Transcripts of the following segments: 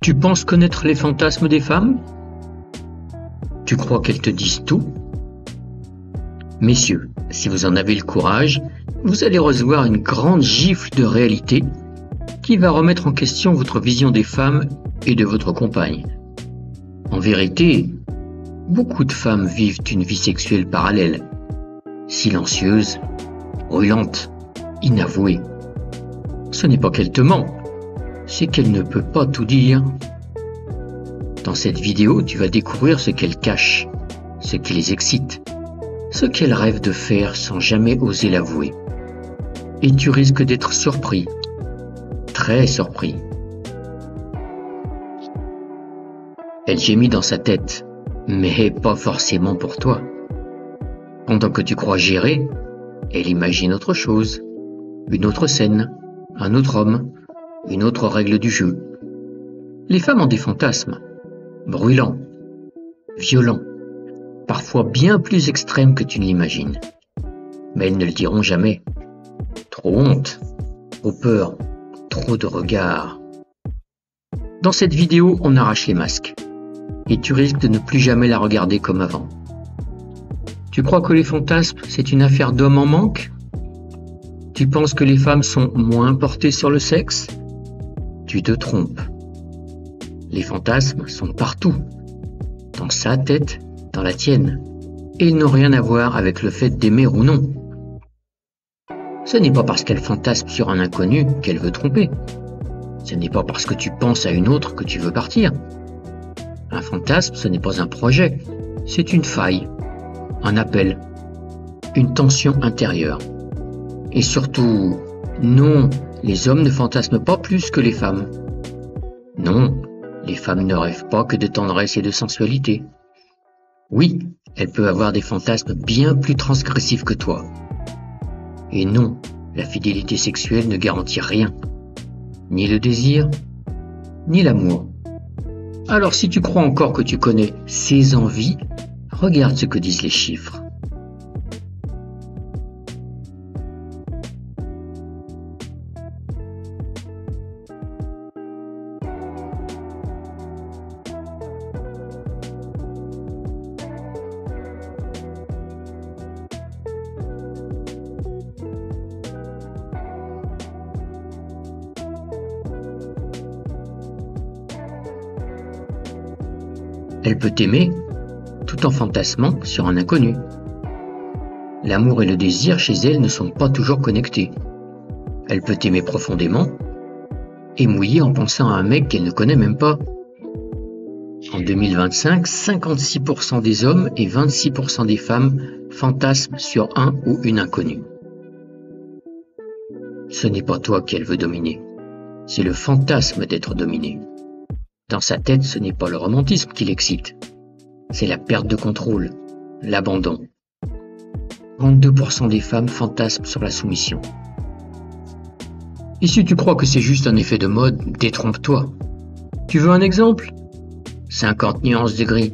Tu penses connaître les fantasmes des femmes? Tu crois qu'elles te disent tout? Messieurs, si vous en avez le courage, vous allez recevoir une grande gifle de réalité qui va remettre en question votre vision des femmes et de votre compagne. En vérité, beaucoup de femmes vivent une vie sexuelle parallèle, silencieuse, brûlante, inavouée. Ce n'est pas qu'elle te ment, c'est qu'elle ne peut pas tout dire. Dans cette vidéo, tu vas découvrir ce qu'elle cache, ce qui les excite, ce qu'elle rêve de faire sans jamais oser l'avouer. Et tu risques d'être surpris, très surpris. Elle gémit dans sa tête, mais pas forcément pour toi. Pendant que tu crois gérer, elle imagine autre chose, une autre scène, un autre homme, une autre règle du jeu. Les femmes ont des fantasmes, brûlants, violents, parfois bien plus extrêmes que tu ne l'imagines. Mais elles ne le diront jamais. Trop honte, trop peur, trop de regards. Dans cette vidéo, on arrache les masques. Et tu risques de ne plus jamais la regarder comme avant. Tu crois que les fantasmes, c'est une affaire d'hommes en manque? Tu penses que les femmes sont moins portées sur le sexe? Tu te trompes. Les fantasmes sont partout, dans sa tête, dans la tienne, et ils n'ont rien à voir avec le fait d'aimer ou non. Ce n'est pas parce qu'elle fantasme sur un inconnu qu'elle veut tromper. Ce n'est pas parce que tu penses à une autre que tu veux partir. Un fantasme, ce n'est pas un projet, c'est une faille, un appel, une tension intérieure. Et surtout, non, les hommes ne fantasment pas plus que les femmes. Non, les femmes ne rêvent pas que de tendresse et de sensualité. Oui, elles peuvent avoir des fantasmes bien plus transgressifs que toi. Et non, la fidélité sexuelle ne garantit rien, ni le désir, ni l'amour. Alors si tu crois encore que tu connais ces envies, regarde ce que disent les chiffres. Elle peut t'aimer tout en fantasmant sur un inconnu. L'amour et le désir chez elle ne sont pas toujours connectés. Elle peut t'aimer profondément et mouiller en pensant à un mec qu'elle ne connaît même pas. En 2025, 56% des hommes et 26% des femmes fantasment sur un ou une inconnue. Ce n'est pas toi qu'elle veut dominer, c'est le fantasme d'être dominé. Dans sa tête, ce n'est pas le romantisme qui l'excite, c'est la perte de contrôle, l'abandon. 32% des femmes fantasment sur la soumission. Et si tu crois que c'est juste un effet de mode, détrompe-toi. Tu veux un exemple? 50 nuances de gris,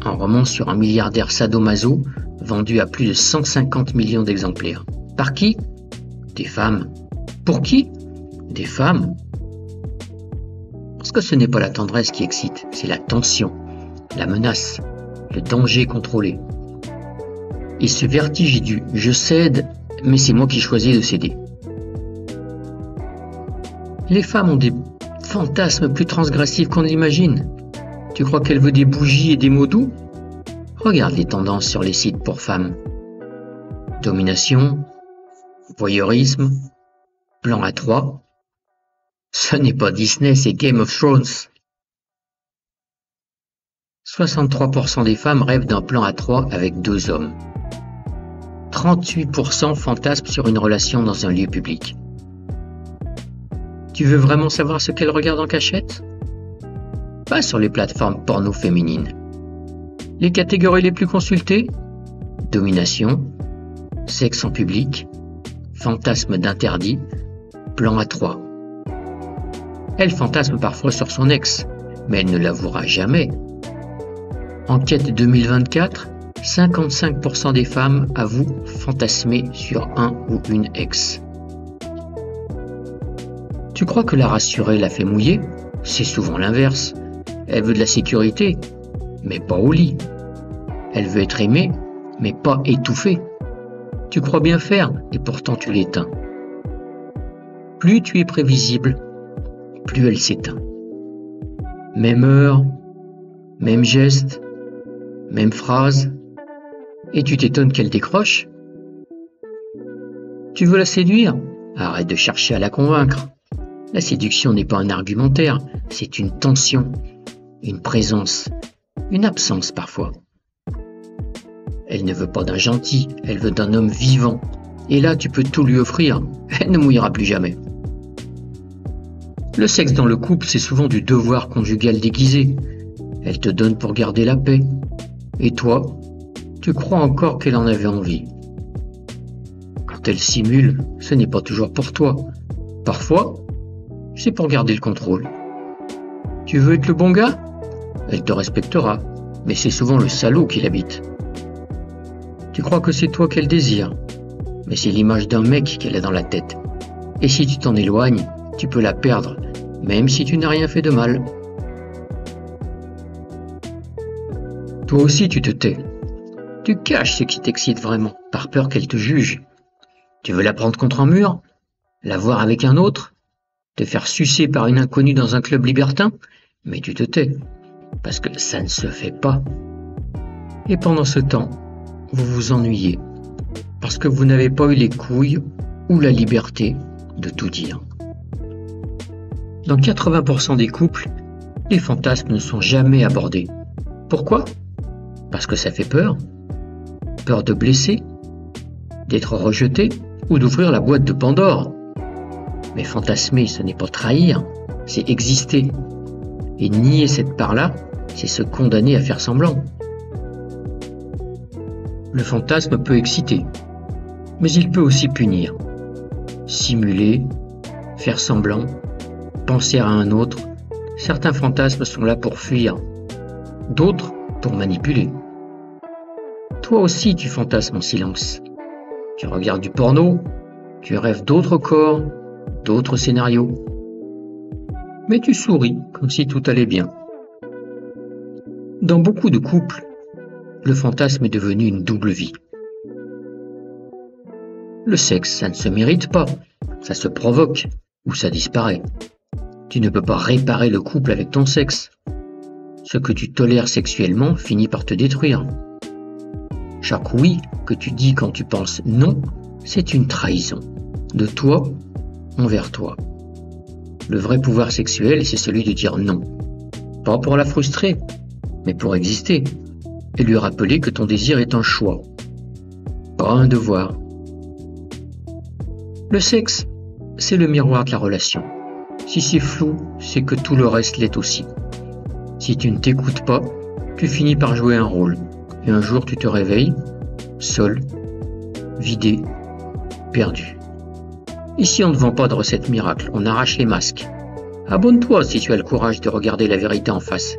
un roman sur un milliardaire sadomaso vendu à plus de 150 millions d'exemplaires. Par qui? Des femmes. Pour qui? Des femmes. Parce que ce n'est pas la tendresse qui excite, c'est la tension, la menace, le danger contrôlé. Et ce vertige du « je cède, mais c'est moi qui choisis de céder ». Les femmes ont des fantasmes plus transgressifs qu'on ne l'imagine. Tu crois qu'elle veut des bougies et des mots doux? Regarde les tendances sur les sites pour femmes. Domination, voyeurisme, plan à trois. Ce n'est pas Disney, c'est Game of Thrones. 63% des femmes rêvent d'un plan à trois avec 2 hommes. 38% fantasment sur une relation dans un lieu public. Tu veux vraiment savoir ce qu'elles regardent en cachette? Pas sur les plateformes porno féminines. Les catégories les plus consultées? Domination, sexe en public, fantasme d'interdit, plan à trois. Elle fantasme parfois sur son ex, mais elle ne l'avouera jamais. Enquête 2024, 55% des femmes avouent fantasmer sur un ou une ex. Tu crois que la rassurer la fait mouiller? c'est souvent l'inverse. Elle veut de la sécurité, mais pas au lit. Elle veut être aimée, mais pas étouffée. Tu crois bien faire, et pourtant tu l'éteins. Plus tu es prévisible, plus elle s'éteint. Même heure, même geste, même phrase, et tu t'étonnes qu'elle décroche. Tu veux la séduire? Arrête de chercher à la convaincre. La séduction n'est pas un argumentaire, c'est une tension, une présence, une absence parfois. Elle ne veut pas d'un gentil, elle veut d'un homme vivant. Et là, tu peux tout lui offrir, elle ne mouillera plus jamais. Le sexe dans le couple, c'est souvent du devoir conjugal déguisé. Elle te donne pour garder la paix. Et toi, tu crois encore qu'elle en avait envie. Quand elle simule, ce n'est pas toujours pour toi. Parfois, c'est pour garder le contrôle. Tu veux être le bon gars? Elle te respectera, mais c'est souvent le salaud qui l'habite. Tu crois que c'est toi qu'elle désire, mais c'est l'image d'un mec qu'elle a dans la tête. Et si tu t'en éloignes, tu peux la perdre, même si tu n'as rien fait de mal. Toi aussi tu te tais. Tu caches ce qui t'excite vraiment, par peur qu'elle te juge. Tu veux la prendre contre un mur? La voir avec un autre? Te faire sucer par une inconnue dans un club libertin? Mais tu te tais, parce que ça ne se fait pas. Et pendant ce temps, vous vous ennuyez, parce que vous n'avez pas eu les couilles ou la liberté de tout dire. Dans 80% des couples, les fantasmes ne sont jamais abordés. Pourquoi? Parce que ça fait peur. Peur de blesser, d'être rejeté ou d'ouvrir la boîte de Pandore. Mais fantasmer, ce n'est pas trahir, c'est exister. Et nier cette part-là, c'est se condamner à faire semblant. Le fantasme peut exciter, mais il peut aussi punir. Simuler, faire semblant, penser à un autre. Certains fantasmes sont là pour fuir, d'autres pour manipuler. Toi aussi tu fantasmes en silence. Tu regardes du porno, tu rêves d'autres corps, d'autres scénarios. Mais tu souris comme si tout allait bien. Dans beaucoup de couples, le fantasme est devenu une double vie. Le sexe, ça ne se mérite pas, ça se provoque ou ça disparaît. Tu ne peux pas réparer le couple avec ton sexe. Ce que tu tolères sexuellement finit par te détruire. Chaque oui que tu dis quand tu penses non, c'est une trahison, de toi envers toi. Le vrai pouvoir sexuel, c'est celui de dire non. Pas pour la frustrer, mais pour exister. Et lui rappeler que ton désir est un choix, pas un devoir. Le sexe, c'est le miroir de la relation. Si c'est flou, c'est que tout le reste l'est aussi. Si tu ne t'écoutes pas, tu finis par jouer un rôle. Et un jour tu te réveilles, seul, vidé, perdu. Ici on ne vend pas de recette miracle, on arrache les masques. Abonne-toi si tu as le courage de regarder la vérité en face.